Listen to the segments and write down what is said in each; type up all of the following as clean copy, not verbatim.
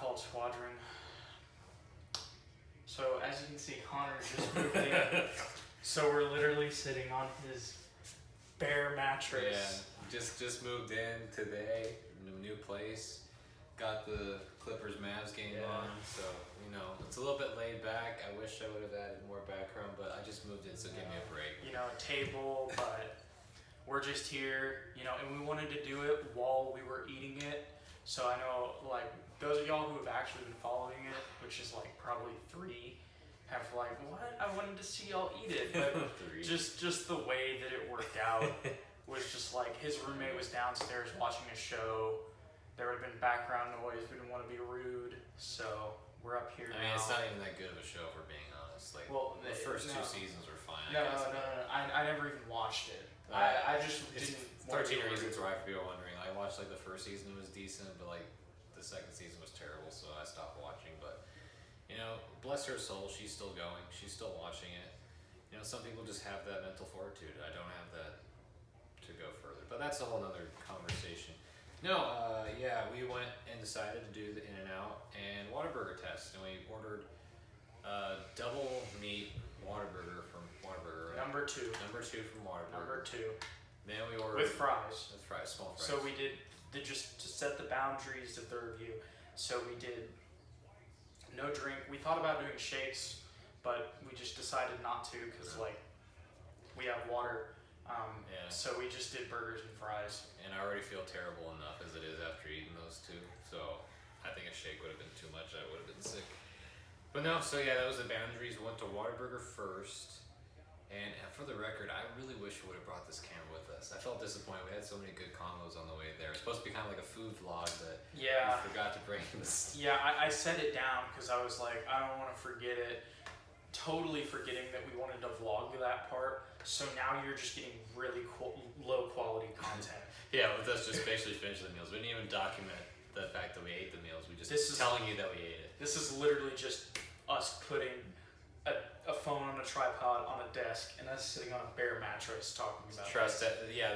fault, Squadron. So as you can see, Connor just moved in. So we're literally sitting on his bare mattress. Yeah, just moved in today, new place. Got the Clippers Mavs game on, so it's a little bit laid back. I wish I would have added more background, but I just moved in, so give me a break. A table, but we're just here, and we wanted to do it while we were eating it. So I know, like, those of y'all who have actually been following it, which is like probably 3, have like, what? I wanted to see y'all eat it, but just the way that it worked out was just like his roommate was downstairs watching a show. There would have been background noise. We didn't want to be rude, so we're up here now. I mean, it's not even that good of a show, if we're being honest. Like, the first 2 seasons were fine. No. I never even watched it. I just didn't. 13 Reasons Why, if you're wondering. I watched like the first season, it was decent, but like the second season was terrible, so I stopped watching. But bless her soul, she's still going. She's still watching it. Some people just have that mental fortitude. I don't have that to go further. But that's a whole other conversation. No, we went and decided to do the In-N-Out and Whataburger test, and we ordered double meat Whataburger from Whataburger. Right? Number 2 from Whataburger. Number 2. Then we ordered with fries. Small fries. So we did just to set the boundaries of the review. So we did no drink. We thought about doing shakes, but we just decided not to because we have water. So we just did burgers and fries. And I already feel terrible enough as it is after eating those 2. So I think a shake would have been too much. I would have been sick. But no, so that was the boundaries. We went to Whataburger first. And for the record, I really wish we would have brought this camera with us. I felt disappointed. We had so many good combos on the way there. It's supposed to be kind of like a food vlog, but we forgot to bring this. Yeah, I set it down because I was like, I don't want to forget it. Totally forgetting that we wanted to vlog that part. So now you're just getting really low quality content. Yeah, with us just basically finishing the meals. We didn't even document the fact that we ate the meals. We just telling you that we ate it. This is literally just us putting a phone on a tripod on a desk and us sitting on a bare mattress talking about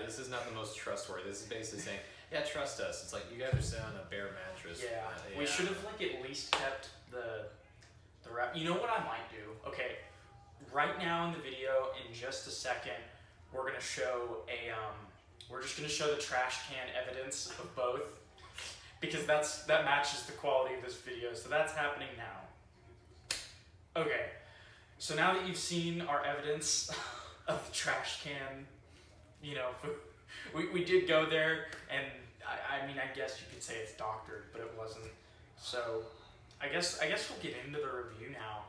this is not the most trustworthy. This is basically saying, trust us. It's like you guys are sitting on a bare mattress. We should have at least kept the wrap. You know what I might do? Okay, right now in the video, in just a second, we're gonna show we're just gonna show the trash can evidence of both because that matches the quality of this video. So that's happening now. Okay. So now that you've seen our evidence of the trash can, we did go there, and I mean, I guess you could say it's doctored, but it wasn't. So I guess we'll get into the review now.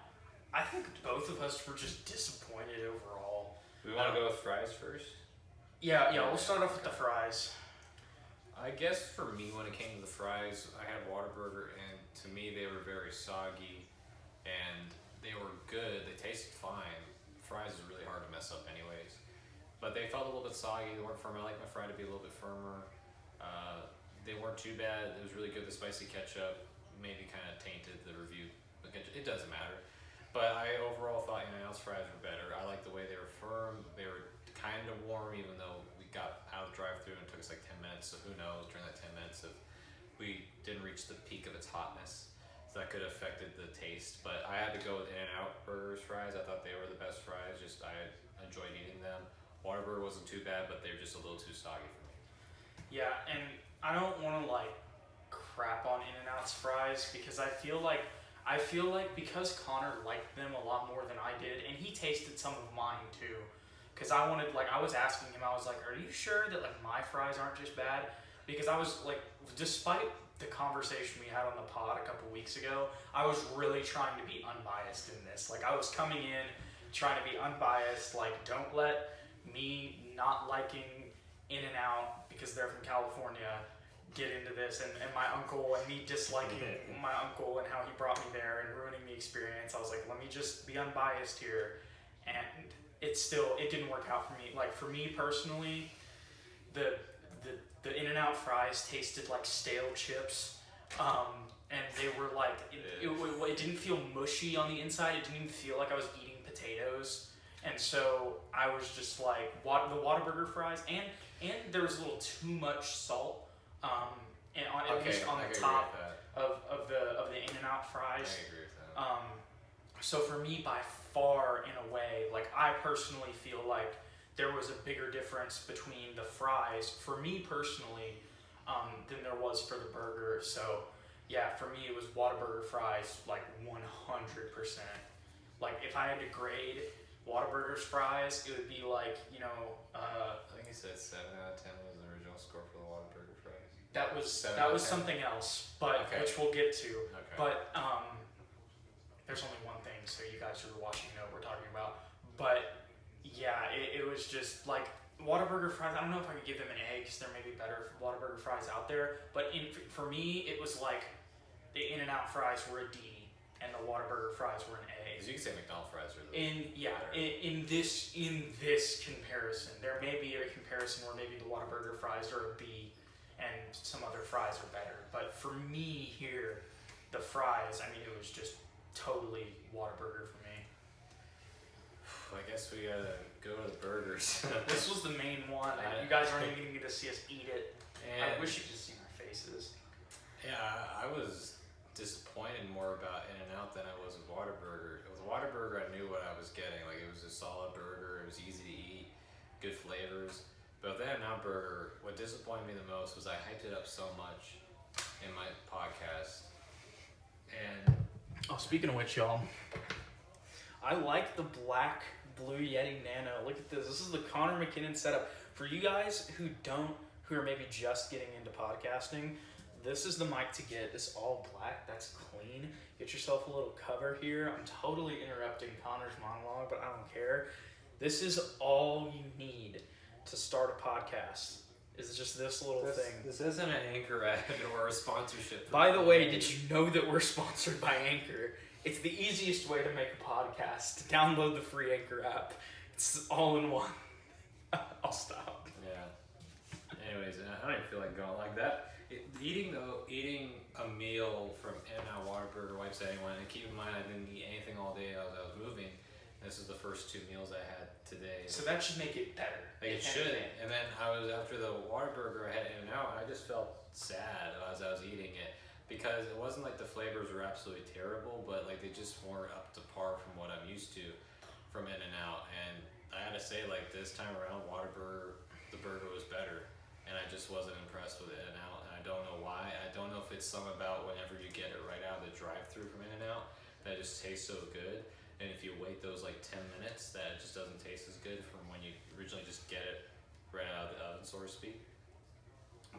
I think both of us were just disappointed overall. We want to go with fries first? Yeah, we'll start off with the fries. I guess for me, when it came to the fries, I had Whataburger, and to me, they were very soggy, and they were good. They tasted fine. Fries is really hard to mess up anyways. But they felt a little bit soggy. They weren't firm. I like my fry to be a little bit firmer. They weren't too bad. It was really good. The spicy ketchup maybe kind of tainted the review. It doesn't matter. But I overall thought In-N-Out's fries were better. I liked the way they were firm. They were kind of warm, even though we got out of the drive-thru and it took us like 10 minutes. So who knows during that 10 minutes if we didn't reach the peak of its hotness. That could have affected the taste, but I had to go with In-N-Out burgers fries. I thought they were the best fries. I enjoyed eating them. Whataburger wasn't too bad, but they're just a little too soggy for me. Yeah, and I don't want to crap on In-N-Out's fries because I feel like because Connor liked them a lot more than I did, and he tasted some of mine too. Because I was asking him, I was like, are you sure that my fries aren't just bad? Because I was despite the conversation we had on the pod a couple weeks ago, I was really trying to be unbiased in this. I was coming in trying to be unbiased, don't let me not liking In-N-Out because they're from California get into this, and my uncle and me disliking my uncle and how he brought me there and ruining the experience. I was like, let me just be unbiased here. And it didn't work out for me. For me personally, the In-N-Out fries tasted like stale chips, and they were it didn't feel mushy on the inside. It didn't even feel like I was eating potatoes, and so I was just like, the Whataburger fries, and there was a little too much salt, and at least on the top of the In-N-Out fries. I agree with that. So for me, by far, in a way, like I personally feel like there was a bigger difference between the fries, for me personally, than there was for the burger. So yeah, for me it was Whataburger fries, like 100%. Like if I had to grade Whataburger's fries, it would be like, I think he said 7 out of 10 was the original score for the Whataburger fries. that was 7 out of 10? something else, but Okay. which we'll get to. Okay. But there's only one thing, so you guys who are watching know what we're talking about. But yeah, it was just like Whataburger fries. I don't know if I could give them an A because there may be better Whataburger fries out there. But for me, it was like the In-N-Out fries were a D and the Whataburger fries were an A. Because you can say McDonald's fries are the In this comparison, there may be a comparison where maybe the Whataburger fries are a B and some other fries are better. But for me here, the fries, I mean, it was just totally Whataburger for me. I guess we gotta go to the burgers. This was the main one. You guys aren't even gonna get to see us eat it. And I wish you could see our faces. yeah, I was disappointed more about In-N-Out than I was with Whataburger. With Whataburger, I knew what I was getting. Like, it was a solid burger. It was easy to eat, good flavors. But with the In-N-Out burger, what disappointed me the most was I hyped it up so much in my podcast. And Oh, speaking of which, y'all, I like the black Blue Yeti Nano. Look at this. This is the Connor McKinnon setup. For you guys who are maybe just getting into podcasting, this is the mic to get. This all black. That's clean. Get yourself a little cover here. I'm totally interrupting Connor's monologue, but I don't care. This is all you need to start a podcast. Is just this little thing. This isn't an Anchor ad or a sponsorship. By the way, did you know that we're sponsored by Anchor? It's the easiest way to make a podcast. Download the free Anchor app. It's all in one. I'll stop. Yeah. Anyways, I don't even feel like going like that. Eating a meal from In-N-Out Whataburger wipes anyone. And keep in mind, I didn't eat anything all day as I was moving. This is the first 2 meals I had today. So that should make it better. Like, it should. And then I was, after the Whataburger, I had In-N-Out, and I just felt sad as I was eating it. Because it wasn't like the flavors were absolutely terrible, but like they just weren't up to par from what I'm used to from In-N-Out. And I had to say, like, this time around, Whataburger, the burger was better. And I just wasn't impressed with In-N-Out, and I don't know why. I don't know if it's something about whenever you get it right out of the drive-thru from In-N-Out that it just tastes so good. And if you wait those like 10 minutes, that it just doesn't taste as good from when you originally just get it right out of the oven, so to speak.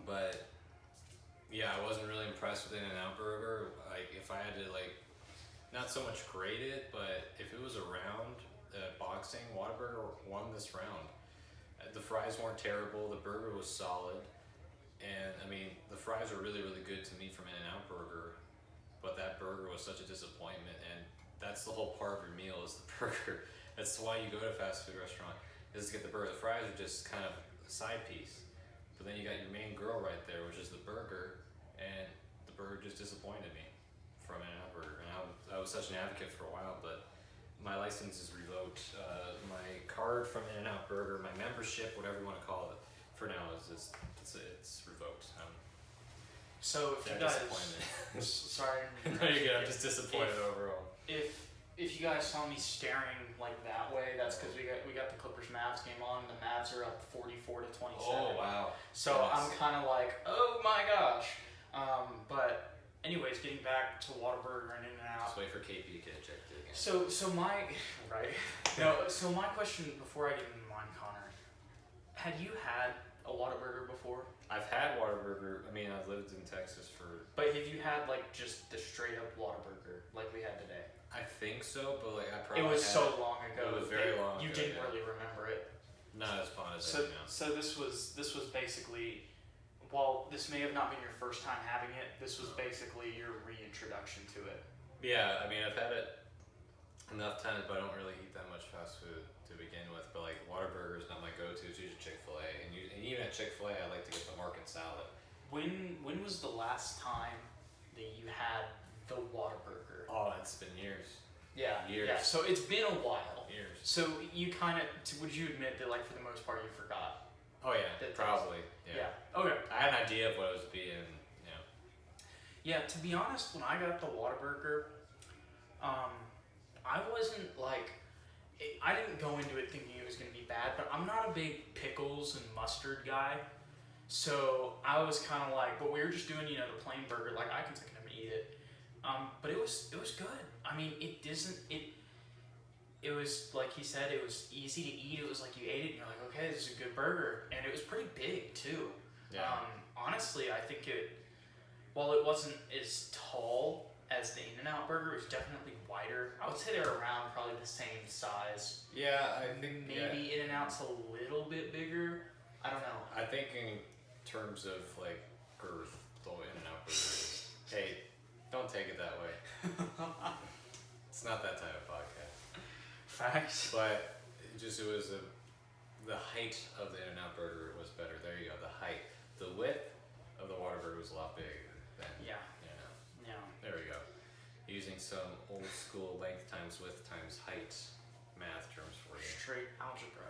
But yeah, I wasn't really impressed with In-N-Out burger. Like, if I had to, like, not so much grade it, but if it was a round boxing, Whataburger won this round. The fries weren't terrible. The burger was solid. And I mean, the fries were really, really good to me from In-N-Out burger. But that burger was such a disappointment. And that's the whole part of your meal, is the burger. That's why you go to a fast food restaurant, is to get the burger. The fries are just kind of a side piece. But then you got your main girl right there, which is the burger, and the burger just disappointed me from In-N-Out burger. And I was such an advocate for a while, but my license is revoked. My card from In-N-Out burger, my membership, whatever you want to call it, for now is it's revoked. So if you guys, sorry, No, you're good. I'm just disappointed overall. If you guys saw me staring like that way, that's because we got the Clippers Mavs game on. And the Mavs are up 44-27. Oh wow! So yes. I'm kind of like, oh my gosh. But anyways, getting back to Whataburger and In-N-Out. Just wait for KP to get ejected again. So my right. No. So my question before I get into mine, Connor, had you had a Whataburger before? I've had Whataburger. I mean, I've lived in Texas for. But have you had like just the straight up Whataburger like we had today? I think so, but like I probably. It was so long ago. It was very long. You didn't really remember it. Not as fun as so. it now. So this was basically, while this may have not been your first time having it, this was basically your reintroduction to it. Yeah, I mean, I've had it enough times, but I don't really eat that much fast food to begin with. But like Whataburger is not my go-to. It's usually Chick-fil-A, and even at Chick-fil-A, I like to get the market salad. When was the last time that you had the Whataburger? Oh, it's been years. Yeah, years. Yeah, so it's been a while. Years. So you kind of, would you admit that like for the most part you forgot? Oh yeah, probably. Yeah. Okay. I had an idea of what it was being. Yeah, to be honest, when I got the Whataburger, um, I wasn't like, I didn't go into it thinking it was going to be bad, but I'm not a big pickles and mustard guy. So I was kind of like, but we were just doing, the plain burger. Like I can take it and eat it. But it was good. I mean, it was like he said, it was easy to eat. It was like you ate it and you're like, okay, this is a good burger, and it was pretty big too. Yeah. Honestly, I think while it wasn't as tall as the In-N-Out burger, it was definitely wider. I would say they're around probably the same size. Yeah, I think Maybe In-N-Out's a little bit bigger. I don't know. I think in terms of like girth, the In-N-Out burger is. Hey, don't take it that way. It's not that type of podcast. Facts. But it was the height of the In-N-Out burger was better. There you go. The height, the width of the Whataburger was a lot bigger than. Yeah. You know. Yeah. There we go. Using some old school length times width times height math terms for you. Straight algebra.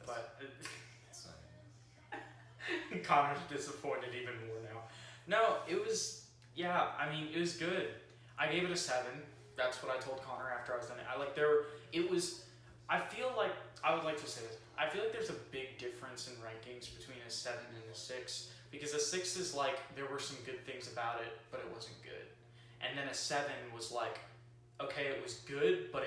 But It's not, Connor's disappointed even more now. No, it was. Yeah, I mean, it was good. I gave it a 7. That's what I told Connor after I was done. I feel like, I would like to say this. I feel like there's a big difference in rankings between a 7 and a 6. Because a 6 is like, there were some good things about it, but it wasn't good. And then a 7 was like, okay, it was good, but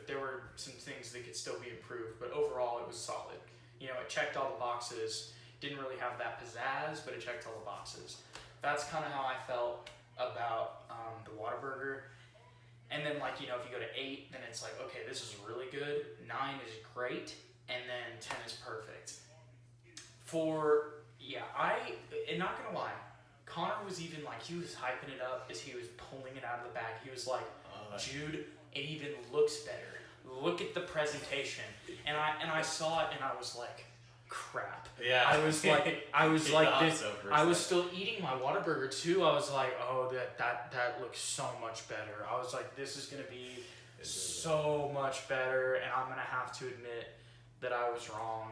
there were some things that could still be improved. But overall, it was solid. It checked all the boxes. Didn't really have that pizzazz, but it checked all the boxes. That's kind of how I felt about the Whataburger. And then, if you go to 8, then it's like, okay, this is really good. 9 is great. And then 10 is perfect. And not gonna lie, Connor was even he was hyping it up as he was pulling it out of the bag. He was like, Jude, it even looks better. Look at the presentation. And I saw it and I was like, crap. Yeah. I was like this. I was still. still eating my Whataburger too. I was like, oh, that looks so much better. I was like, this is gonna be so much better, and I'm gonna have to admit that I was wrong,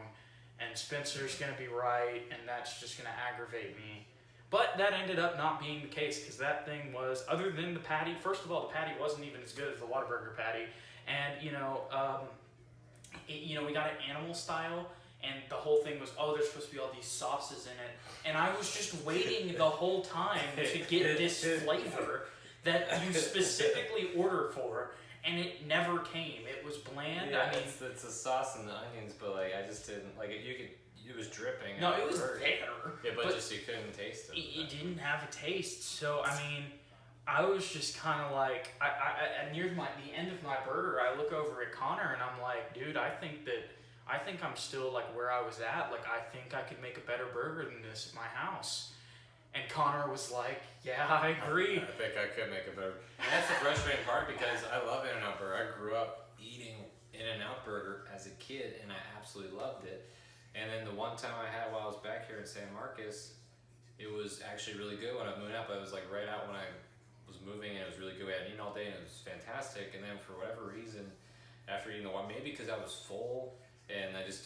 and Spencer's gonna be right, and that's just gonna aggravate me. But that ended up not being the case, because that thing was, other than the patty, first of all, the patty wasn't even as good as the Whataburger patty, and we got it animal style. And the whole thing was, there's supposed to be all these sauces in it. And I was just waiting the whole time to get this flavor that you specifically order for, and it never came. It was bland. Yeah, I mean, it's the sauce and the onions, but I just didn't it was dripping. No, it was there. Yeah, but just you couldn't taste it. It didn't have a taste. So I mean, I was just kind of like, I near the end of my burger, I look over at Connor and I'm like, dude, I think I'm still where I was at. I think I could make a better burger than this at my house. And Connor was like, yeah, I agree. I think I could make a better. And that's the frustrating part, because I love In-N-Out burger. I grew up eating In-N-Out burger as a kid, and I absolutely loved it. And then the one time I had while I was back here in San Marcos, it was actually really good when I moved up. I was right out when I was moving, and it was really good. We hadn't eaten all day, and it was fantastic. And then for whatever reason, after eating a while, maybe because I was full, and I was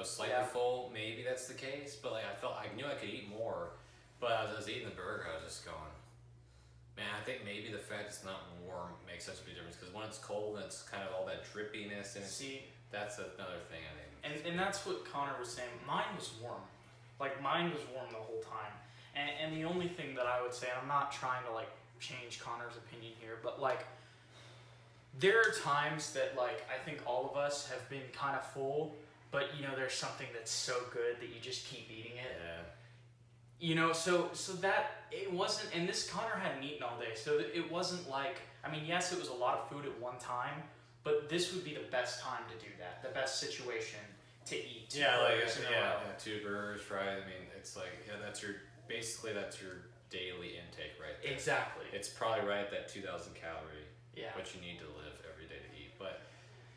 slightly full, maybe that's the case, but I knew I could eat more, but as I was eating the burger, I was just going, man, I think maybe the fact it's not warm makes such a big difference, because when it's cold and it's kind of all that drippiness, and that's another thing I think. And that's what Connor was saying. Mine was warm. Mine was warm the whole time. And the only thing that I would say, and I'm not trying to change Connor's opinion here, but there are times that I think all of us have been kind of full, but there's something that's so good that you just keep eating it. Yeah. So that it wasn't, and this Connor hadn't eaten all day, so it wasn't yes, it was a lot of food at one time, but this would be the best time to do that, the best situation to eat. Two burgers, fries. I mean, it's that's your daily intake right there. Exactly. It's probably right at that 2,000 calorie. Yeah. What you need to live every day to eat. But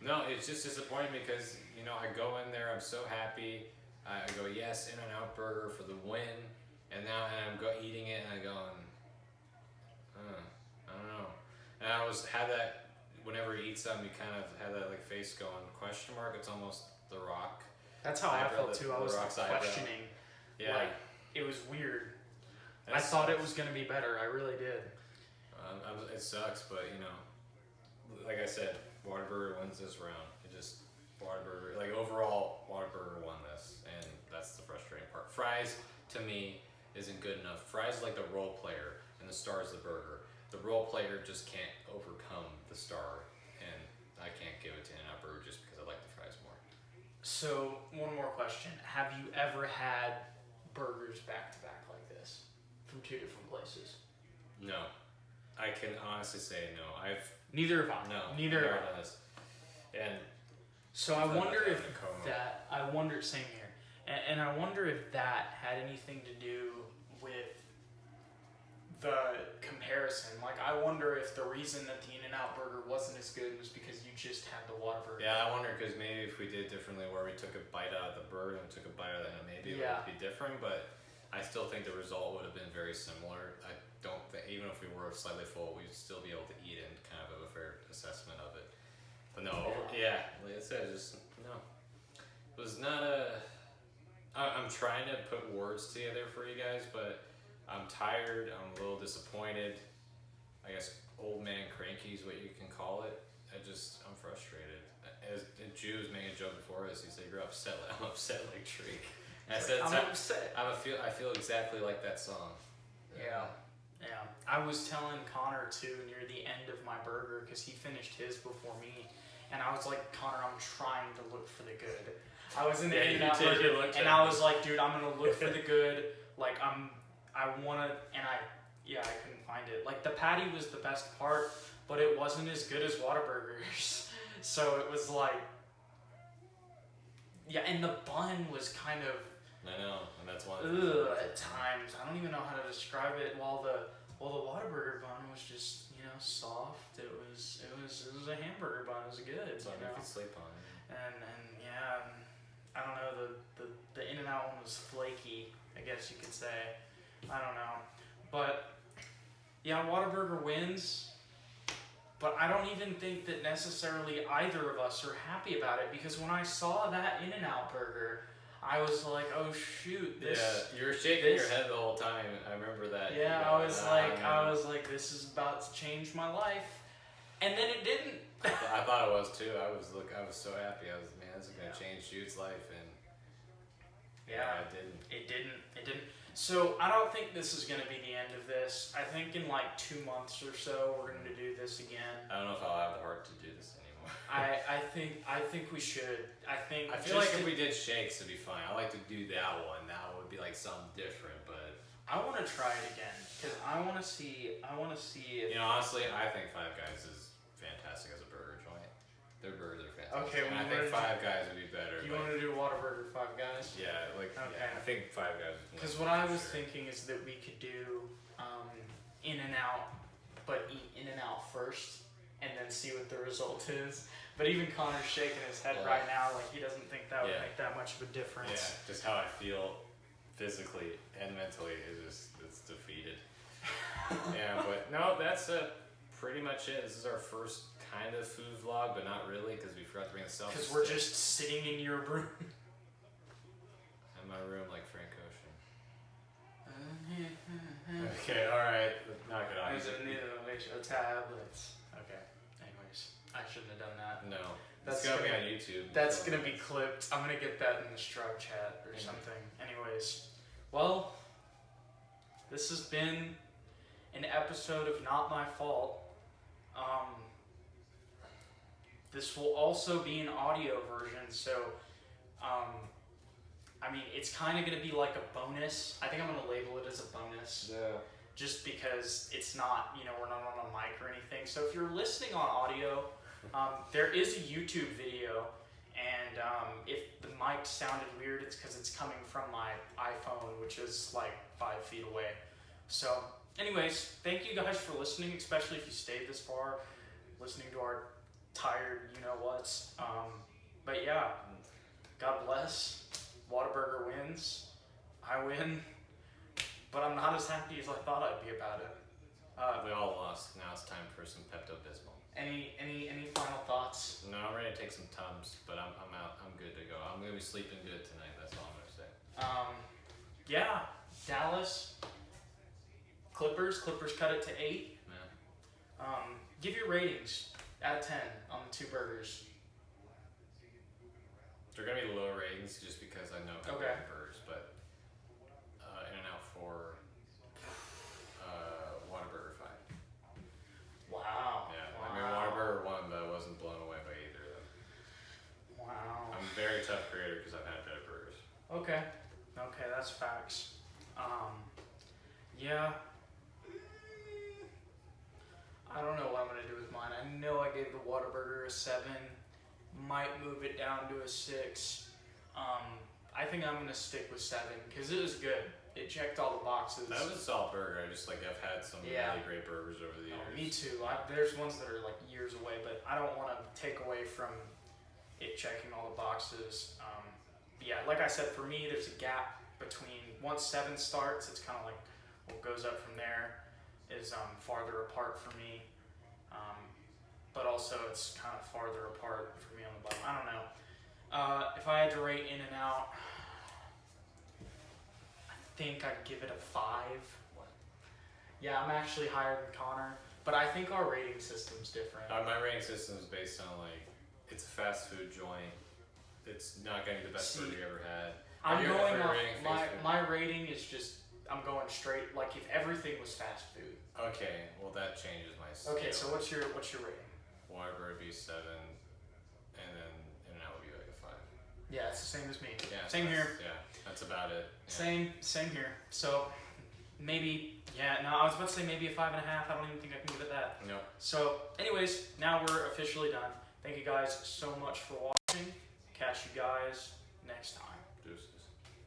no, it's just disappointing because, I go in there, I'm so happy. I go, yes, In-N-Out burger for the win. And now I'm eating it and I'm going, I don't know. And I had that, whenever you eat something, you kind of have that face going, question mark, it's almost The Rock. That's how I felt too. I was Rock's questioning. Yeah. It was weird. I thought it was going to be better. I really did. It sucks, but like I said, Whataburger wins this round. Whataburger, like overall, Whataburger won this, and that's the frustrating part. Fries, to me, isn't good enough. Fries is like the role player, and the star is the burger. The role player just can't overcome the star, and I can't give it to In-N-Out Burger just because I like the fries more. So, one more question. Have you ever had burgers back to back like this from two different places? No. I can honestly say no. Neither have I. No. Neither have I. And so I wonder if same here. And I wonder if that had anything to do with the comparison. Like, I wonder if the reason that the In-N-Out Burger wasn't as good was because you just had the Whataburger. Yeah, I wonder because maybe if we did it differently, where we took a bite out of the burger and took a bite out of that, maybe it would be different. But I still think the result would have been very similar. I don't think, even if we were slightly full, we'd still be able to eat it and kind of have a fair assessment of it. But no, like I said, just no. It was not a. I'm trying to put words together for you guys, but I'm tired. I'm a little disappointed. I guess old man cranky is what you can call it. I'm frustrated. As Jude was making a joke before this, he said, "You're upset." I'm upset like Drake. I said, I'm upset. I feel exactly like that song. Yeah. I was telling Connor too near the end of my burger because he finished his before me, and I was like, Connor, I'm trying to look for the good. I was in the In-N-Out burger, and I was like, dude, I'm gonna look for the good. Like I couldn't find it. Like the patty was the best part, but it wasn't as good as Whataburger's. So it was like, and the bun was kind of. I know, and that's one. At times, I don't even know how to describe it. While the Whataburger bun was just soft. It was a hamburger bun. It was good. So you could sleep on it. And I don't know. The In-N-Out one was flaky, I guess you could say. I don't know, but Whataburger wins. But I don't even think that necessarily either of us are happy about it because when I saw that In-N-Out burger, I was like, oh shoot, this. Yeah, you were shaking your head the whole time. I remember that. Yeah, I was like, this is about to change my life, and then it didn't. I thought it was too. I was so happy. I was, man, this is gonna change Jude's life, and it didn't. It didn't. So I don't think this is gonna be the end of this. I think in like 2 months or so we're gonna do this again. I don't know if I'll have the heart to do this anymore. I think we should. I feel like if we did shakes, it'd be fine. I like to do that one. That would be like something different, but I want to try it again because I want to see if. Honestly, I think Five Guys is fantastic as a burger joint. Their burgers are fantastic. Okay, and I think Five Guys would be better. You want to do Whataburger Five Guys? Yeah, I think Five Guys. Because what I was thinking is that we could do In-N-Out, but eat In-N-Out first, and then see what the result is. But even Connor's shaking his head right now, like he doesn't think that would make that much of a difference. Yeah, just how I feel physically and mentally it's defeated. Yeah, but no, that's pretty much it. This is our first kind of food vlog, but not really because we forgot to bring the selfie. Because we're just sitting in your room. In my room like Frank Ocean. Okay, alright. Knock it off. There's a new tablets. Okay. Anyways, I shouldn't have done that. No. That's gonna be on YouTube. That's gonna be clipped. I'm gonna get that in the Stripe chat or something. Anyways. Well, this has been an episode of Not My Fault. This will also be an audio version, so it's kind of going to be like a bonus. I think I'm going to label it as a bonus. Yeah. Just because it's not, we're not on a mic or anything. So if you're listening on audio, there is a YouTube video, and if the mic sounded weird, it's because it's coming from my iPhone, which is like 5 feet away. So, anyways, thank you guys for listening, especially if you stayed this far, listening to our tired you-know-whats. But yeah, God bless. Whataburger wins. I win. But I'm not as happy as I thought I'd be about it. We all lost. Now it's time for some Pepto-Bismol. Any final thoughts? No, I'm ready to take some Tums, but I'm out. I'm good to go. I'm gonna be sleeping good tonight. That's all I'm gonna say. Yeah, Dallas. Clippers cut it to 8. Yeah. Give your ratings out of 10 on the 2 burgers. They're gonna be low ratings just because I know how Okay. good burgers, but In-N-Out 4, Whataburger 5. Wow. Yeah, Wow. I mean Whataburger 1, but I wasn't blown away by either of them. Wow. I'm a very tough grader because I've had better burgers. Okay, that's facts. Yeah. I don't know what I'm gonna do with mine. I know I gave the Whataburger a 7. Might move it down to a 6. I think I'm gonna stick with 7 because it was good. It checked all the boxes. That was a solid burger. I've had some Yeah. really great burgers over the years. Oh, me too. There's ones that are like years away, but I don't want to take away from it checking all the boxes. Yeah, like I said, for me, there's a gap between once 7 starts, it's kind of like what goes up from there is farther apart for me. But also it's kind of farther apart for me on the bottom. I don't know. If I had to rate In-N-Out, I think I'd give it a 5. Yeah, I'm actually higher than Connor, but I think our rating system's different. My rating system is based on like it's a fast food joint. It's not gonna be the best burger you ever had. I'm You're going off rating fast food. my rating is just I'm going straight like if everything was fast food. Okay, well that changes my scale. Okay, so what's your rating? Whataburger would be 7, and then In-N-Out would be like a 5. Yeah, it's the same as me. Yeah, Same here. Yeah, that's about it. Yeah. Same here. So maybe I was about to say maybe a 5.5. I don't even think I can give it that. No. So anyways, now we're officially done. Thank you guys so much for watching. Catch you guys next time. Deuce.